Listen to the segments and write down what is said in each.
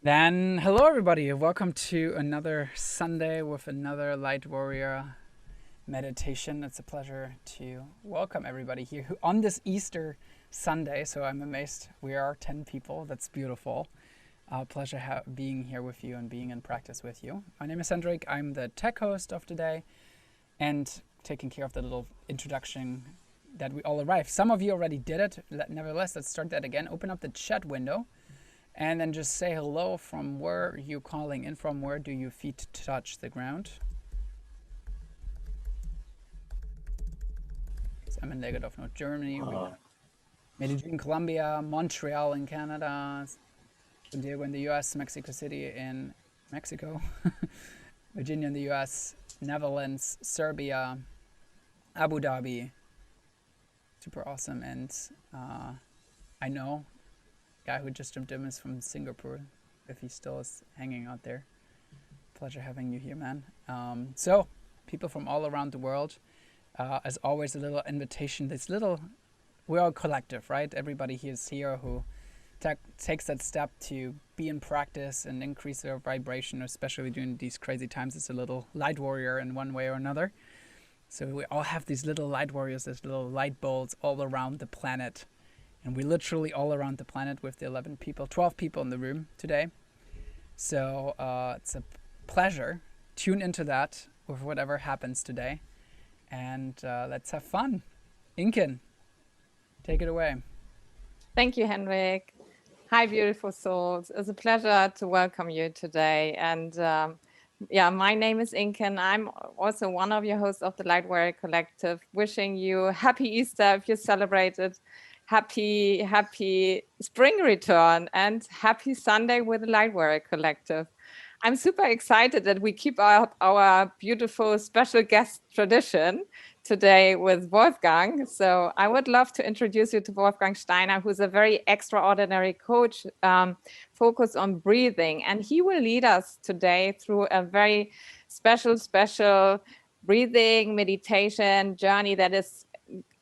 Then, hello everybody. Welcome to another Sunday with another Light Warrior meditation. It's a pleasure to welcome everybody here on this Easter Sunday. So I'm amazed we are 10 people. That's beautiful. Pleasure being here with you and being in practice with you. My name is Hendrik. I'm the tech host of today and taking care of the little introduction that we all arrived. Some of you already did it. Nevertheless, let's start that again. Open up the chat window. And then just say hello from where you're calling in from. Where do your feet touch the ground? So I'm in Legadorf, North Germany. Medellin, Colombia. Montreal in Canada. San Diego in the US. Mexico City in Mexico. Virginia in the US. Netherlands. Serbia. Abu Dhabi. Super awesome. And I know guy who just jumped in is from Singapore, if he still is hanging out there. Pleasure having you here, man. So, people from all around the world, as always, a little invitation. We're all collective, right? Everybody here is here who takes that step to be in practice and increase their vibration, especially during these crazy times. It's a little light warrior in one way or another. So we all have these little light warriors, these little light bolts all around the planet. And we're literally all around the planet with the 12 people in the room today. So it's a pleasure. Tune into that with whatever happens today. And let's have fun. Inken, take it away. Thank you, Henrik. Hi, beautiful souls. It's a pleasure to welcome you today. And my name is Inken. I'm also one of your hosts of the Light Warrior Collective. Wishing you happy Easter if you celebrate it. Happy spring return and happy Sunday with the Light Warrior Collective. I'm super excited that we keep up our beautiful special guest tradition today with Wolfgang. So I would love to introduce you to Wolfgang Steiner, who's a very extraordinary coach focused on breathing. And he will lead us today through a very special breathing meditation journey that is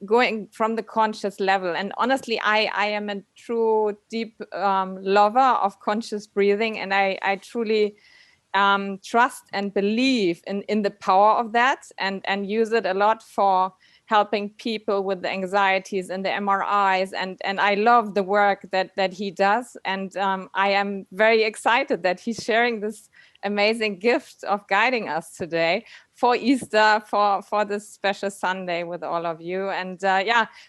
going from the conscious level. And honestly, I am a true deep lover of conscious breathing, and I truly trust and believe in the power of that, and use it a lot for helping people with the anxieties and the MRIs, and I love the work that he does, and I am very excited that he's sharing this amazing gift of guiding us today for Easter, for this special Sunday with all of you. And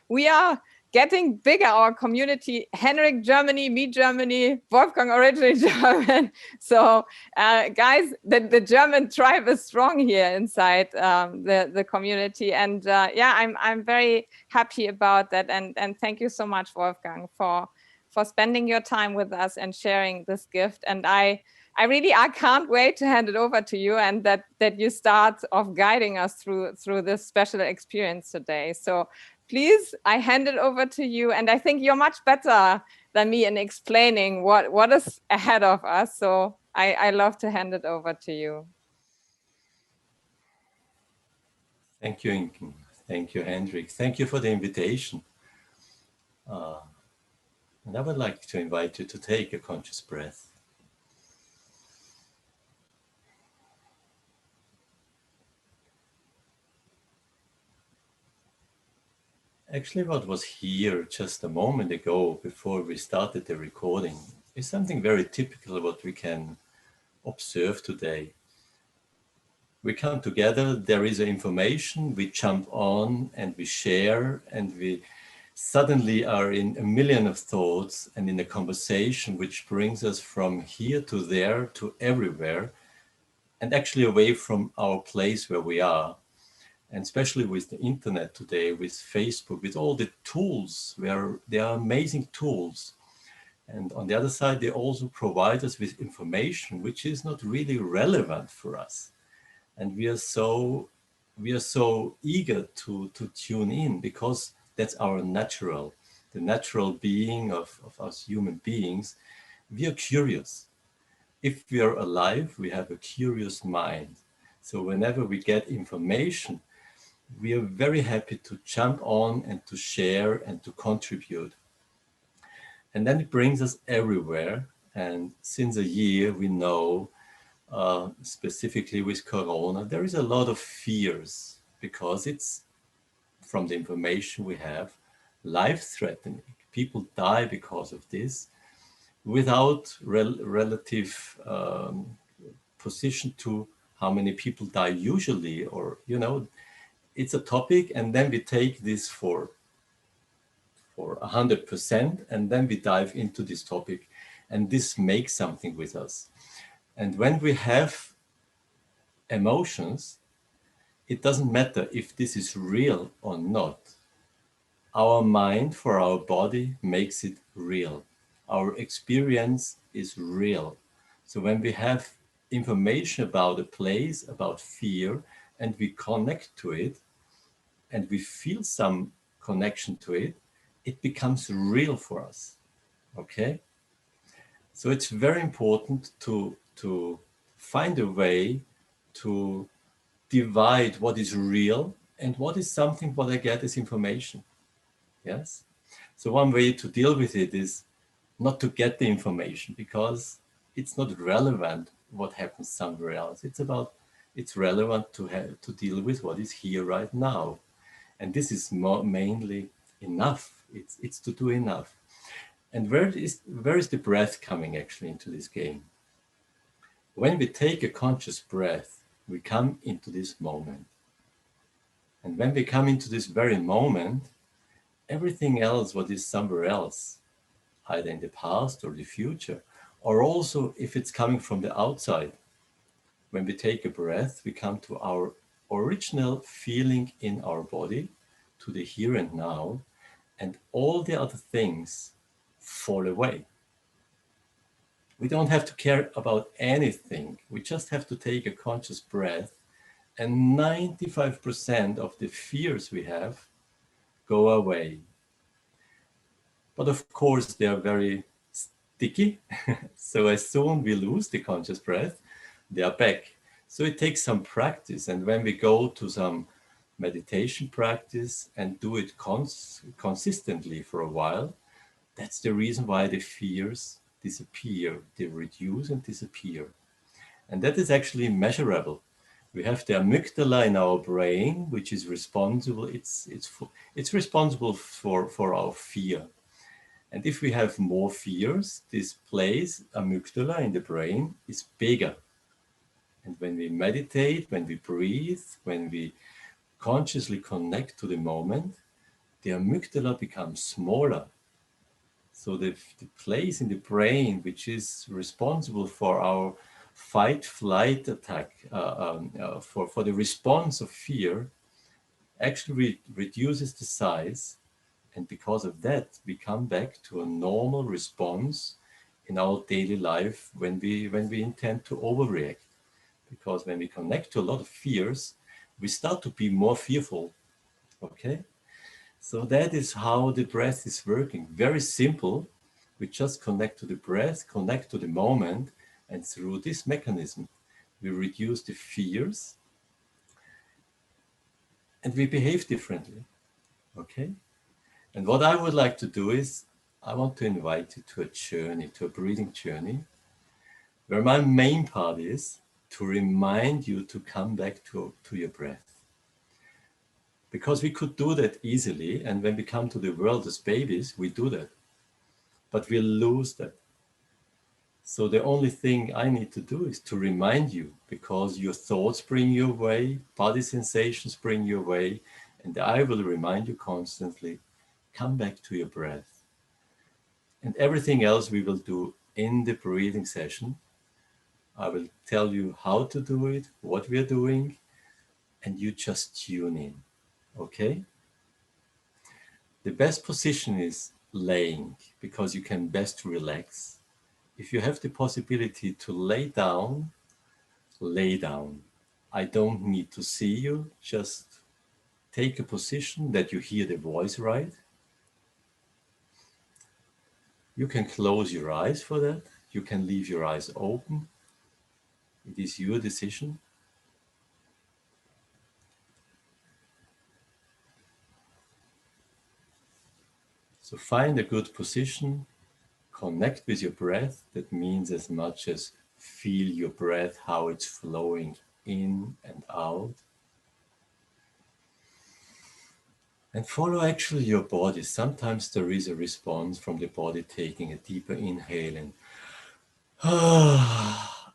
we are getting bigger, our community. Henrik, Germany, me, Germany, Wolfgang, originally German. So guys, the German tribe is strong here inside the community. And I'm very happy about that. And thank you so much, Wolfgang, for spending your time with us and sharing this gift. And I can't wait to hand it over to you, and that you start off guiding us through this special experience today. So please, I hand it over to you. And I think you're much better than me in explaining what is ahead of us. So I love to hand it over to you. Thank you, Inken. Thank you, Hendrik. Thank you for the invitation. And I would like to invite you to take a conscious breath. Actually, what was here just a moment ago before we started the recording is something very typical of what we can observe today. We come together, there is information, we jump on and we share, and we suddenly are in a million of thoughts and in a conversation which brings us from here to there to everywhere, and actually away from our place where we are. And especially with the internet today, with Facebook, with all the tools, where they are amazing tools. And on the other side, they also provide us with information which is not really relevant for us. And we are so eager to tune in, because that's our the natural being of us human beings. We are curious. If we are alive, we have a curious mind. So whenever we get information, we are very happy to jump on and to share and to contribute. And then it brings us everywhere. And since a year, we know, specifically with Corona, there is a lot of fears because it's, from the information we have, life-threatening. People die because of this without relative position to how many people die usually, or, it's a topic, and then we take this for 100%, and then we dive into this topic, and this makes something with us. And when we have emotions, it doesn't matter if this is real or not. Our mind for our body makes it real. Our experience is real. So when we have information about a place, about fear, and we connect to it, and we feel some connection to it, it becomes real for us. Okay? So it's very important to find a way to divide what is real and what is something what I get as information. Yes? So one way to deal with it is not to get the information, because it's not relevant what happens somewhere else. It's relevant to deal with what is here right now. And this is mainly enough. It's to do enough. And where is the breath coming actually into this game? When we take a conscious breath, we come into this moment. And when we come into this very moment, everything else, what is somewhere else, either in the past or the future, or also if it's coming from the outside, when we take a breath, we come to our original feeling in our body, to the here and now, and all the other things fall away. We don't have to care about anything. We just have to take a conscious breath, and 95% of the fears we have go away. But of course, they are very sticky. So as soon we lose the conscious breath, they are back. So it takes some practice. And when we go to some meditation practice and do it consistently for a while, that's the reason why the fears disappear. They reduce and disappear. And that is actually measurable. We have the amygdala in our brain, which is responsible. It's responsible for our fear. And if we have more fears, this place, amygdala in the brain, is bigger. And when we meditate, when we breathe, when we consciously connect to the moment, the amygdala becomes smaller. So the place in the brain which is responsible for our fight-flight attack, for the response of fear, actually reduces the size. And because of that, we come back to a normal response in our daily life when we intend to overreact. Because when we connect to a lot of fears, we start to be more fearful. Okay? So that is how the breath is working. Very simple. We just connect to the breath, connect to the moment, and through this mechanism, we reduce the fears and we behave differently. Okay? And what I would like to do is, I want to invite you to a journey, to a breathing journey, where my main part is to remind you to come back to your breath. Because we could do that easily, and when we come to the world as babies, we do that. But we lose that. So the only thing I need to do is to remind you, because your thoughts bring you away, body sensations bring you away, and I will remind you constantly, come back to your breath. And everything else we will do in the breathing session. I will tell you how to do it, what we are doing, and you just tune in, okay? The best position is laying, because you can best relax. If you have the possibility to lay down, lay down. I don't need to see you, just take a position that you hear the voice right. You can close your eyes for that. You can leave your eyes open. It is your decision. So find a good position, connect with your breath. That means as much as feel your breath, how it's flowing in and out. And follow actually your body. Sometimes there is a response from the body taking a deeper inhale and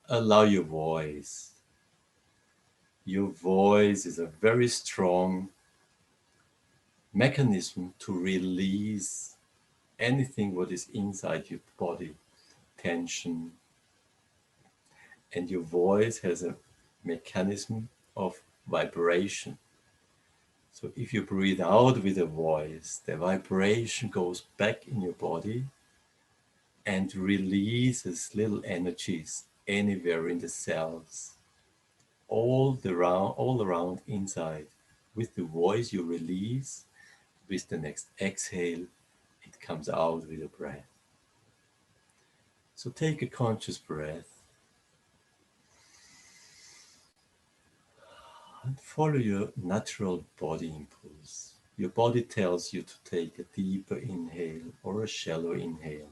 allow your voice. Your voice is a very strong mechanism to release anything what is inside your body, tension. And your voice has a mechanism of vibration. So if you breathe out with a voice, the vibration goes back in your body and releases little energies anywhere in the cells, all around inside. With the voice you release, with the next exhale, it comes out with a breath. So take a conscious breath and follow your natural body impulse. Your body tells you to take a deeper inhale or a shallow inhale.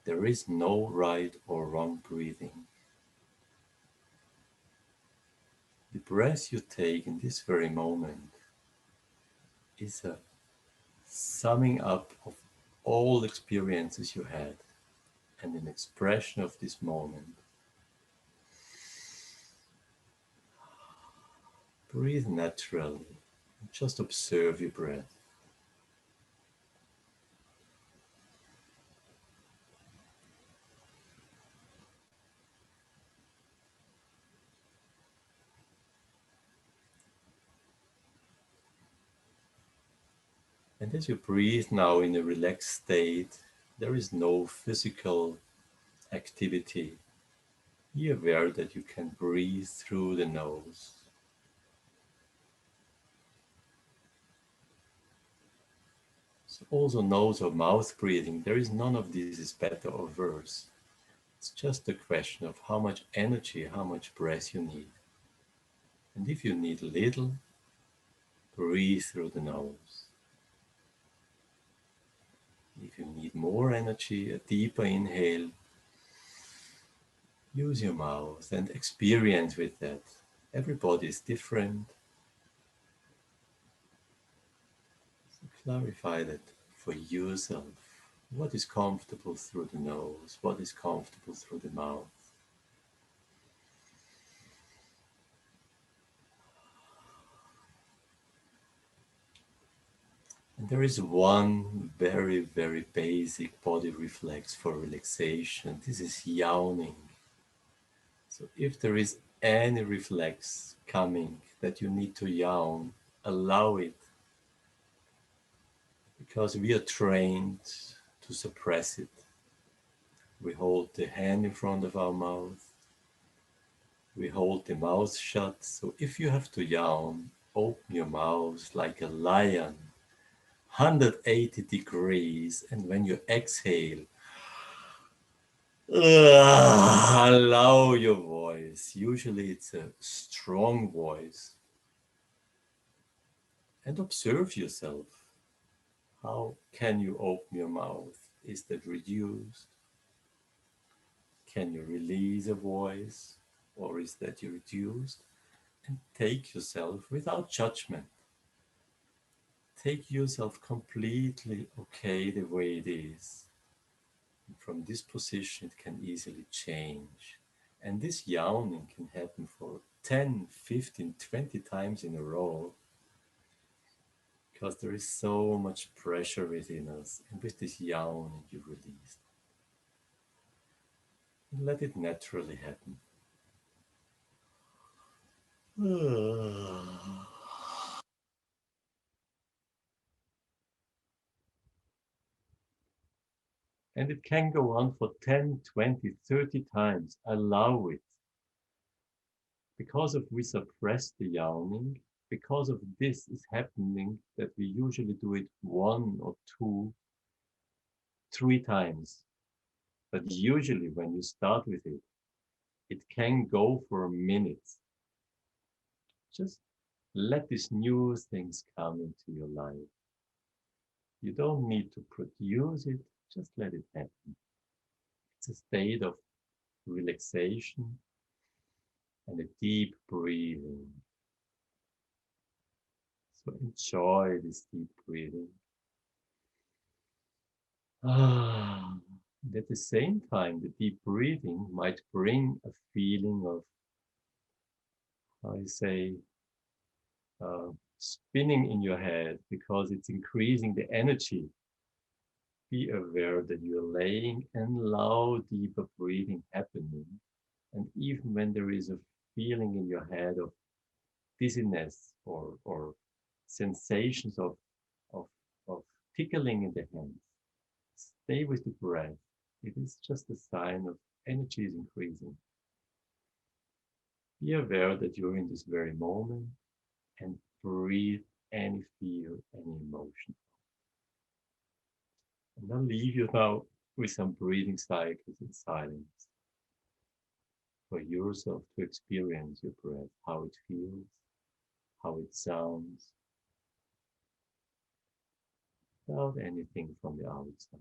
There is no right or wrong breathing. The breath you take in this very moment is a summing up of all experiences you had and an expression of this moment. Breathe naturally. Just observe your breath. And as you breathe now in a relaxed state, there is no physical activity. Be aware that you can breathe through the nose. So also nose or mouth breathing, there is none of this is better or worse. It's just a question of how much energy, how much breath you need. And if you need little, breathe through the nose. If you need more energy, a deeper inhale, use your mouth and experience with that. Everybody is different. So clarify that for yourself. What is comfortable through the nose? What is comfortable through the mouth? And there is one very, very basic body reflex for relaxation. This is yawning. So if there is any reflex coming that you need to yawn, allow it. Because we are trained to suppress it. We hold the hand in front of our mouth. We hold the mouth shut. So if you have to yawn, open your mouth like a lion, 180 degrees. And when you exhale, allow your voice. Usually it's a strong voice. And observe yourself. How can you open your mouth? Is that reduced? Can you release a voice, or is that you reduced? And take yourself without judgment. Take yourself completely okay the way it is. And from this position, it can easily change. And this yawning can happen for 10, 15, 20 times in a row. Because there is so much pressure within us. And with this yawning, you release. And let it naturally happen. And it can go on for 10, 20, 30 times. Allow it. Because of we suppress the yawning, because of this is happening, that we usually do it 1 or 2, 3 times. But usually when you start with it, it can go for a minute. Just let these new things come into your life. You don't need to produce it. Just let it happen. It's a state of relaxation and a deep breathing. So enjoy this deep breathing. At the same time, the deep breathing might bring a feeling of, how you say, spinning in your head because it's increasing the energy. Be aware that you're laying and allow deeper breathing happening. And even when there is a feeling in your head of dizziness or sensations of, of tickling in the hands, stay with the breath. It is just a sign of energy is increasing. Be aware that you're in this very moment and breathe any fear, any emotion. And I'll leave you now with some breathing cycles in silence for yourself to experience your breath, how it feels, how it sounds, without anything from the outside.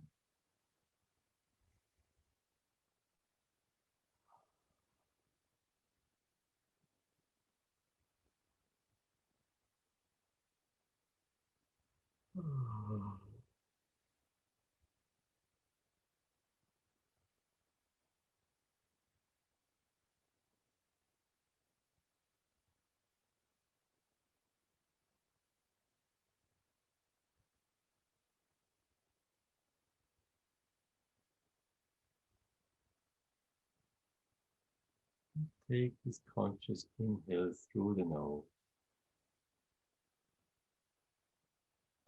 Take this conscious inhale through the nose,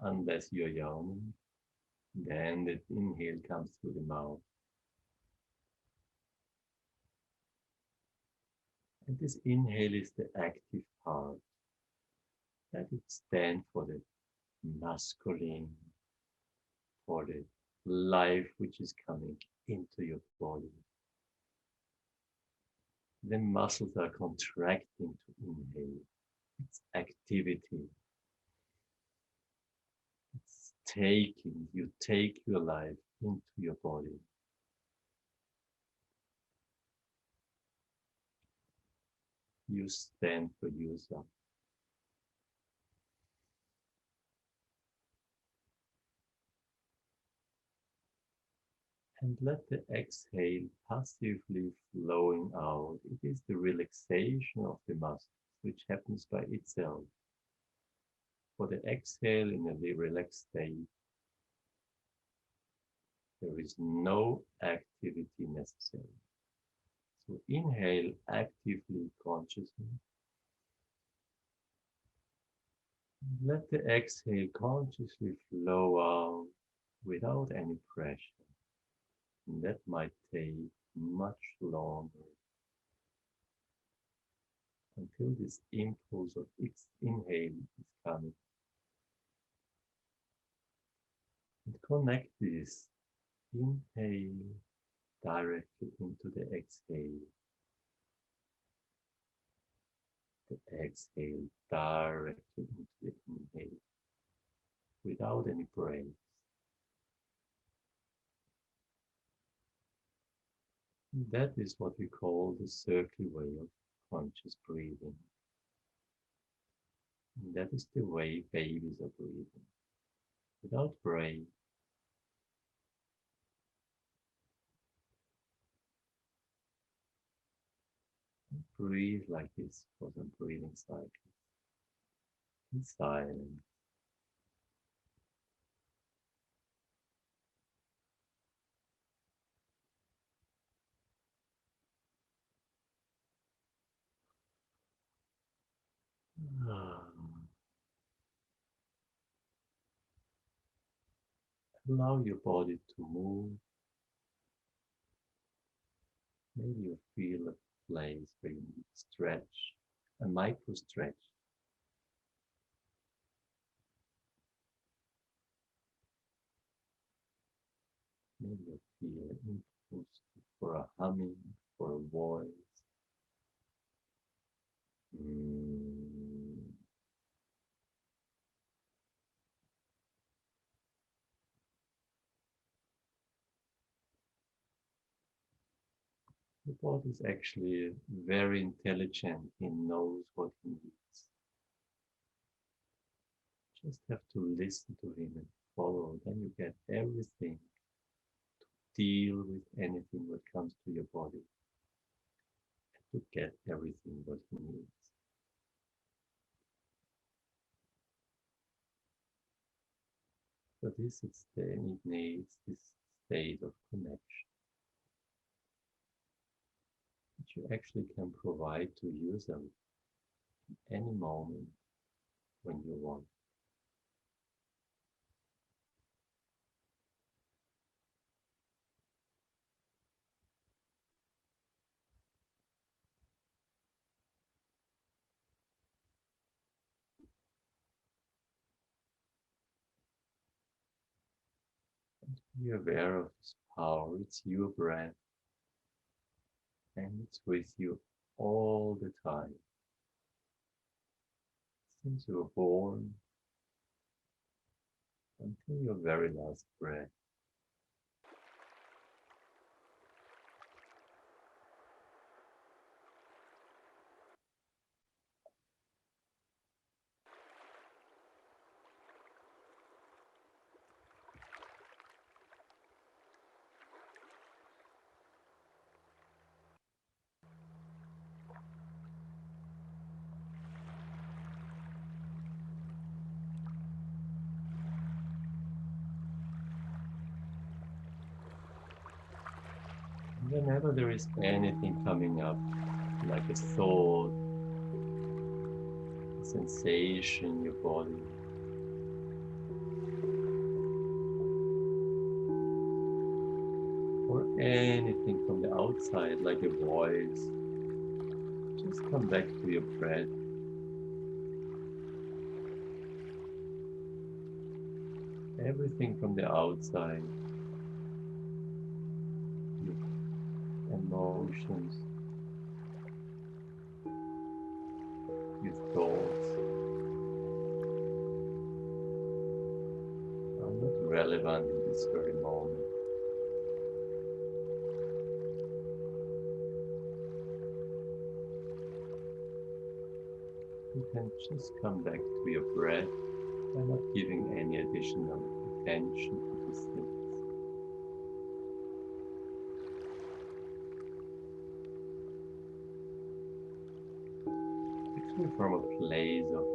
unless you're yawning. Then the inhale comes through the mouth. And this inhale is the active part. That it stands for the masculine, for the life which is coming into your body. The muscles are contracting to inhale. It's activity. It's taking, you take your life into your body. You stand for yourself. And let the exhale passively flowing out. It is the relaxation of the muscles, which happens by itself. For the exhale in a relaxed state, there is no activity necessary. So inhale actively, consciously. Let the exhale consciously flow out without any pressure. And that might take much longer until this impulse of inhale is coming. And connect this inhale directly into the exhale. The exhale directly into the inhale without any breaks. That is what we call the circular way of conscious breathing. And that is the way babies are breathing, without break. Breathe like this for some breathing cycles in silence. Allow your body to move. Maybe you feel a place where you need to stretch, a micro stretch. Maybe you feel an impulse for a humming, for a voice. The body is actually very intelligent. He knows what he needs. Just have to listen to him and follow. Then you get everything to deal with anything that comes to your body. And to get everything what he needs. For this, it needs this state of connection, which you actually can provide to yourself in any moment when you want. And be aware of this power. It's your breath, and it's with you all the time. Since you were born until your very last breath. Whenever there is anything coming up, like a thought, a sensation in your body, or anything from the outside, like a voice, just come back to your breath. Everything from the outside, your emotions, your thoughts, are not relevant in this very moment. You can just come back to your breath by not giving any additional attention to these things. Actually, from a place of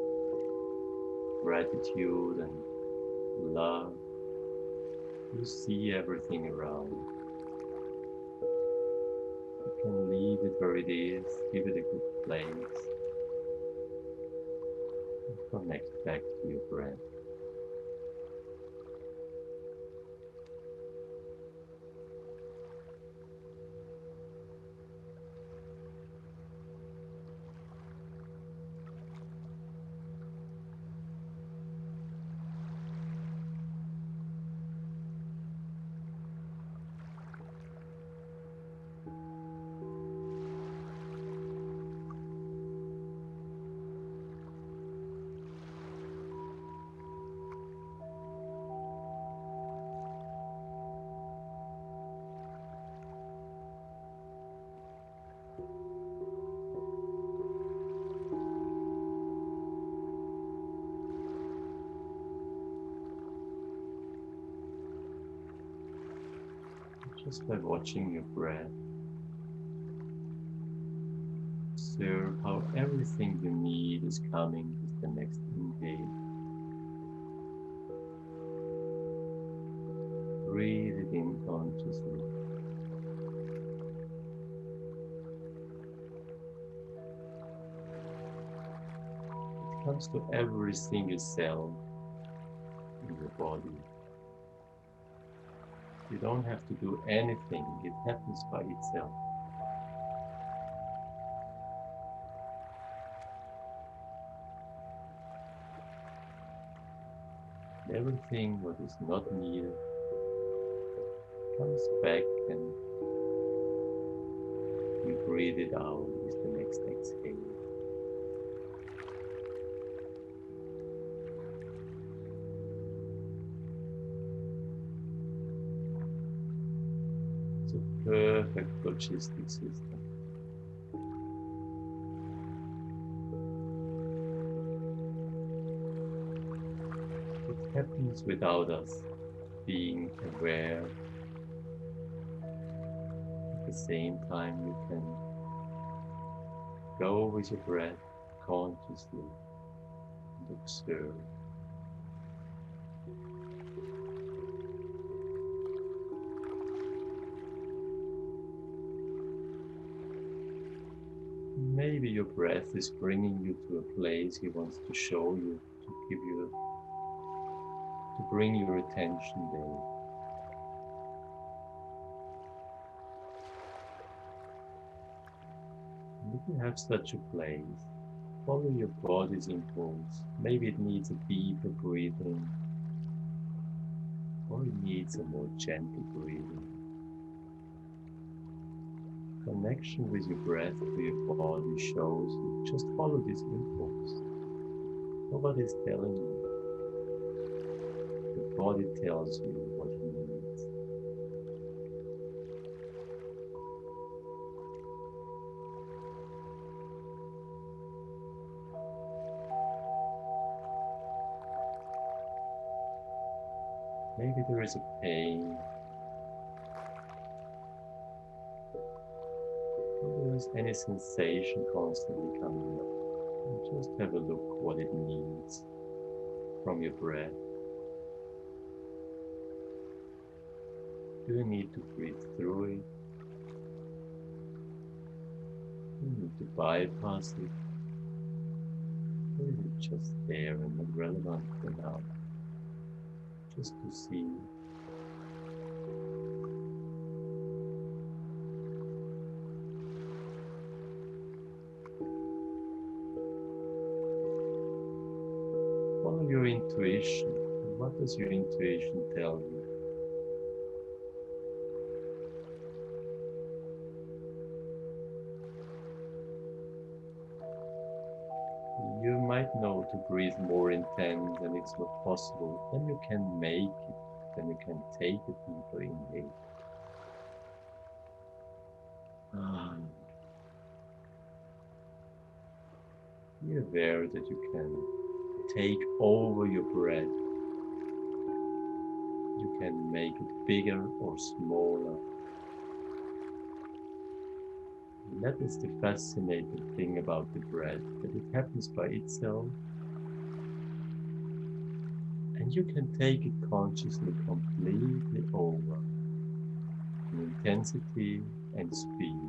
gratitude and love, you see everything around. You can leave it where it is, give it a good place, and connect back to your breath. Just by watching your breath, observe how everything you need is coming with the next inhale. Breathe it in consciously. It comes to every single cell in your body. You don't have to do anything, it happens by itself. Everything what is not needed comes back and you breathe it out with the next exhale. So perfect logistic system. It happens without us being aware. At the same time, you can go with your breath consciously and observe. Maybe your breath is bringing you to a place He wants to show you, to give you, to bring your attention there. And if you have such a place, follow your body's impulse. Maybe it needs a deeper breathing, or it needs a more gentle breathing. Connection with your breath to your body shows you. Just follow this impulse. Nobody is telling you. Your body tells you what it needs. Maybe there is a pain. Or there is any sensation constantly coming up. And just have a look what it needs from your breath. Do you need to breathe through it? Do you need to bypass it? Or is it just there and not relevant for now? Just to see. Follow your intuition. What does your intuition tell you? You might know to breathe more intense and it's not possible. Then you can make it. Then you can take a deeper inhale. Be aware that you can take over your breath. You can make it bigger or smaller. And that is the fascinating thing about the breath, that it happens by itself. And you can take it consciously completely over in intensity and speed.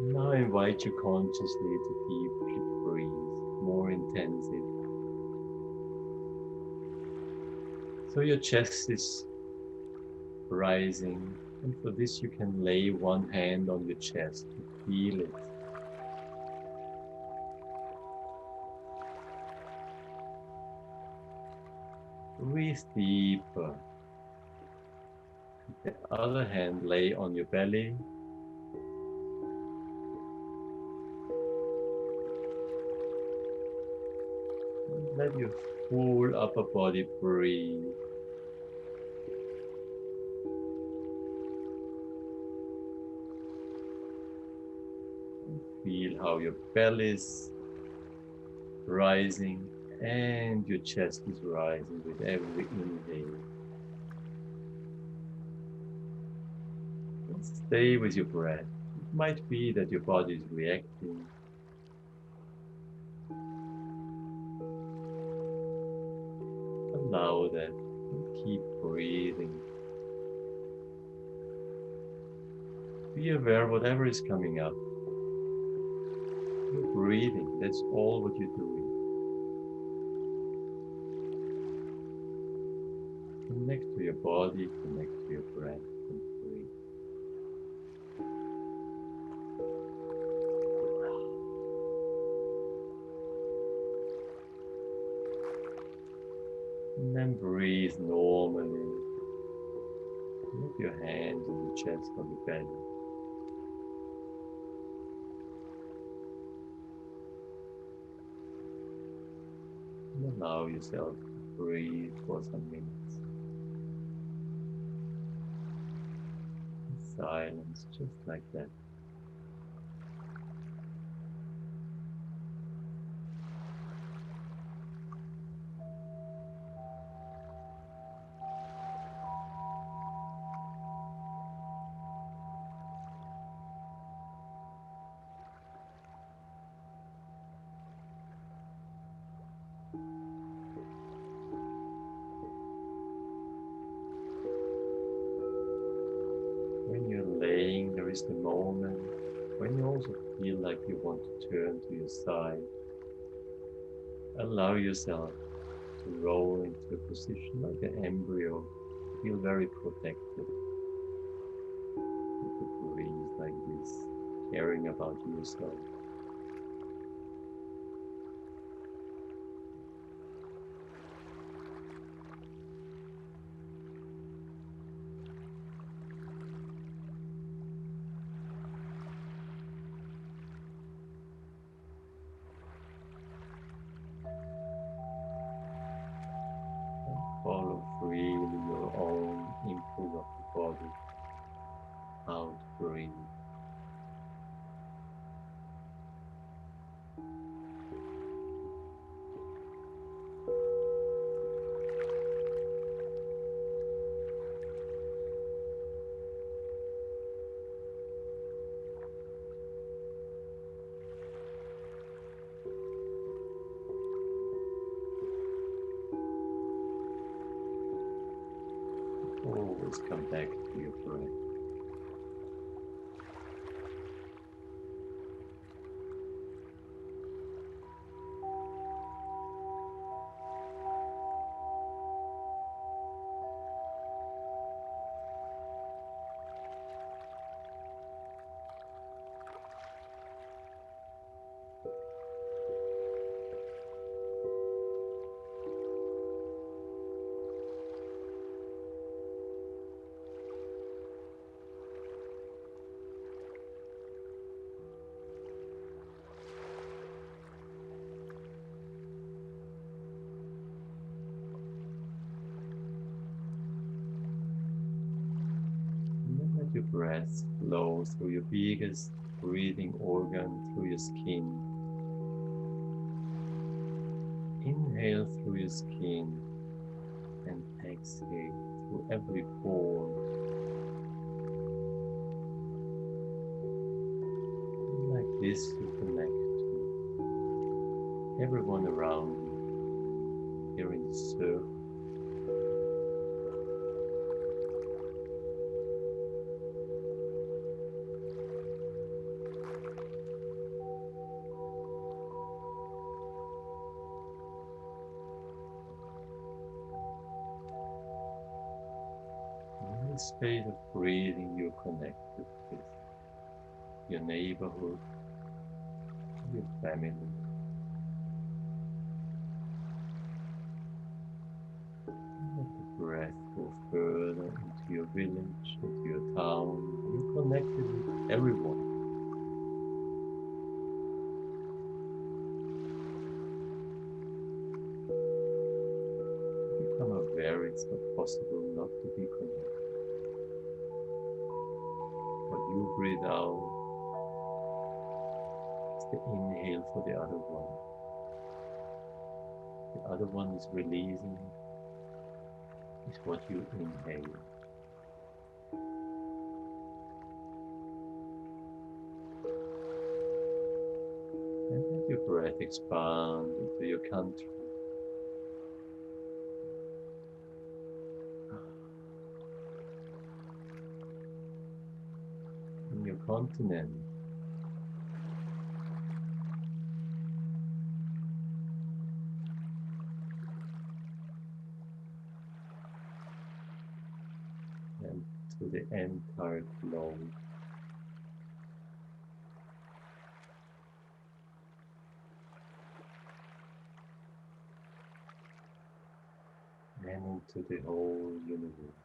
Now I invite you consciously to deeply breathe, more intensive. So your chest is rising, and for this you can lay one hand on your chest to feel it. Breathe deeper. The other hand lay on your belly. And let your full upper body breathe. And feel how your belly is rising and your chest is rising with every inhale. And stay with your breath. It might be that your body is reacting. Allow that and keep breathing. Be aware whatever is coming up. You're breathing, that's all what you're doing. Connect to your body, connect to your breath, and breathe. And then breathe normally. Let Put your hands on the chest, on the belly. And allow yourself to breathe for some minutes. In silence, just like that. When you're laying, there is the moment when you also feel like you want to turn to your side. Allow yourself to roll into a position like an embryo. Feel very protected. You could breathe like this, caring about yourself. Follow freely your own impulse of the body, how to breathe. Always come back to your breath. And then let your breath flow through your biggest breathing organ, through your skin. Inhale through your skin and exhale through every pore. Like this, you connect to everyone around you here in the circle. In this space of breathing, you're connected with your neighborhood, your family. Let the breath go further into your village, into your town. You're connected with everyone. Become aware it's not possible not to be connected. What you breathe out is the inhale for the other one. The other one is releasing, is what you inhale. And let your breath expand into your country. In your continent. And to the entire globe. And into the whole universe.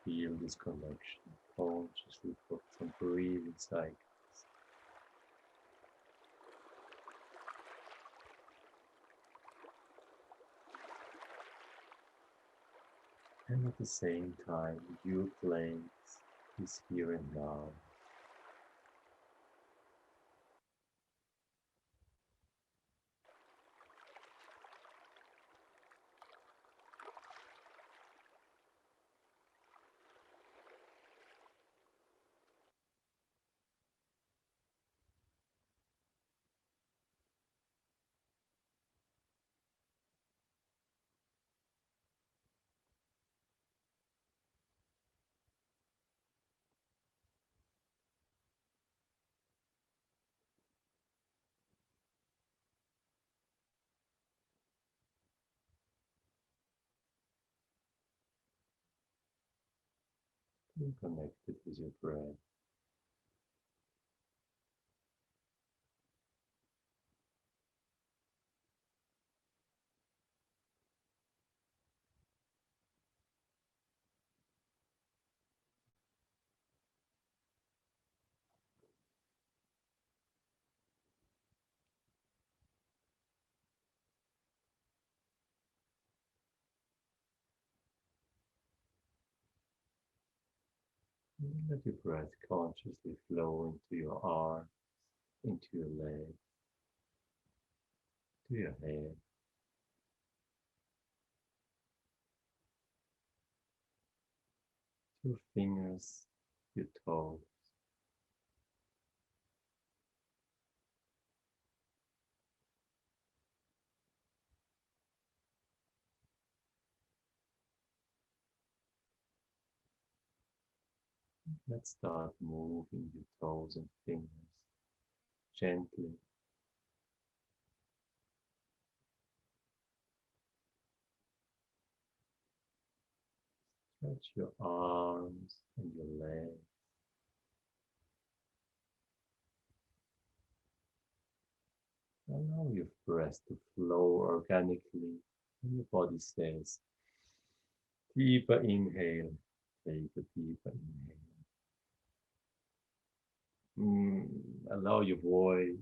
Feel this connection. Consciously focus on breathing cycles. And at the same time, your place is here and now. Be connected with your breath. Let your breath consciously flow into your arms, into your legs, to your head. Your fingers, your toes. Let's start moving your toes and fingers gently. Stretch your arms and your legs. Allow your breath to flow organically. And your body says, deeper inhale, take a deeper inhale. Allow your voice,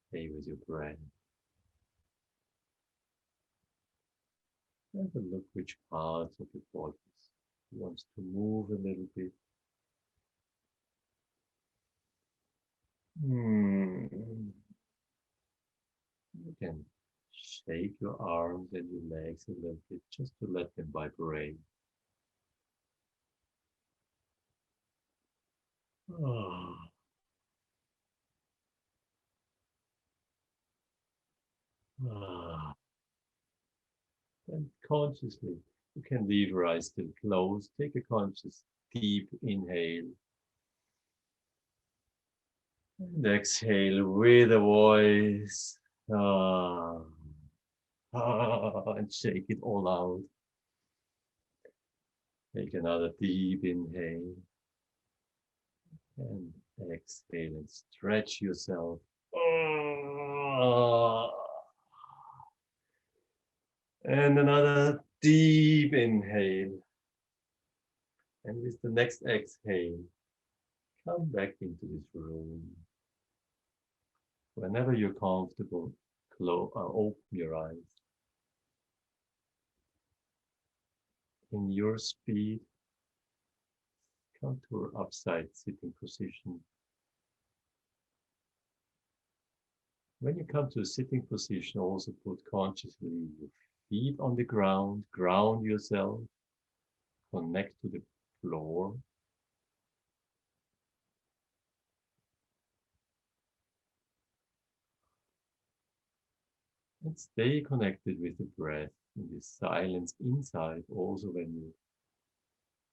stay with your breath. Have a look which parts of your body wants to move a little bit. You can shake your arms and your legs a little bit just to let them vibrate. And consciously, you can leave your eyes still closed. Take a conscious deep inhale. And exhale with a voice. And shake it all out. Take another deep inhale. And exhale and stretch yourself. And another deep inhale. And with the next exhale, come back into this room. Whenever you're comfortable, open your eyes. In your speed, come to an upright sitting position. When you come to a sitting position, also put consciously your feet on the ground, ground yourself, connect to the floor. And stay connected with the breath in this silence inside, also when you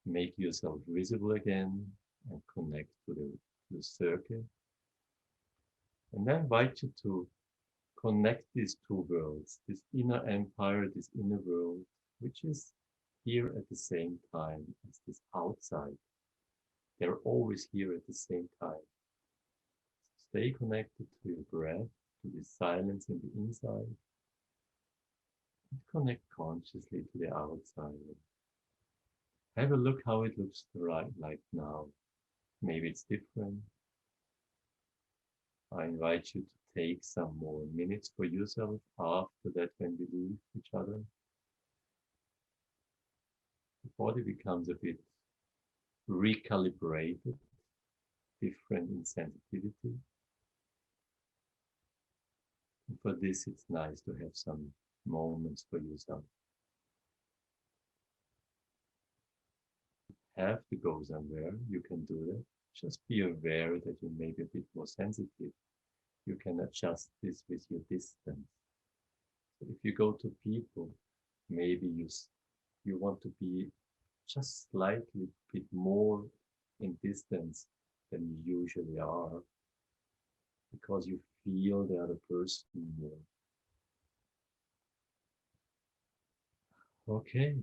make yourself visible again and connect to the circle. And I invite you to connect these two worlds, this inner empire, this inner world, which is here at the same time as this outside. They're always here at the same time. So stay connected to your breath, to the silence in the inside. connect consciously to the outside. Have a look how it looks right like now. Maybe it's different. I invite you to take some more minutes for yourself after that when we leave each other. The body becomes a bit recalibrated, different in sensitivity. And for this, it's nice to have some moments for yourself. Have to go somewhere, you can do that. Just be aware that you may be a bit more sensitive. You can adjust this with your distance. So if you go to people, maybe you want to be just slightly bit more in distance than you usually are, because you feel the other person more. Okay,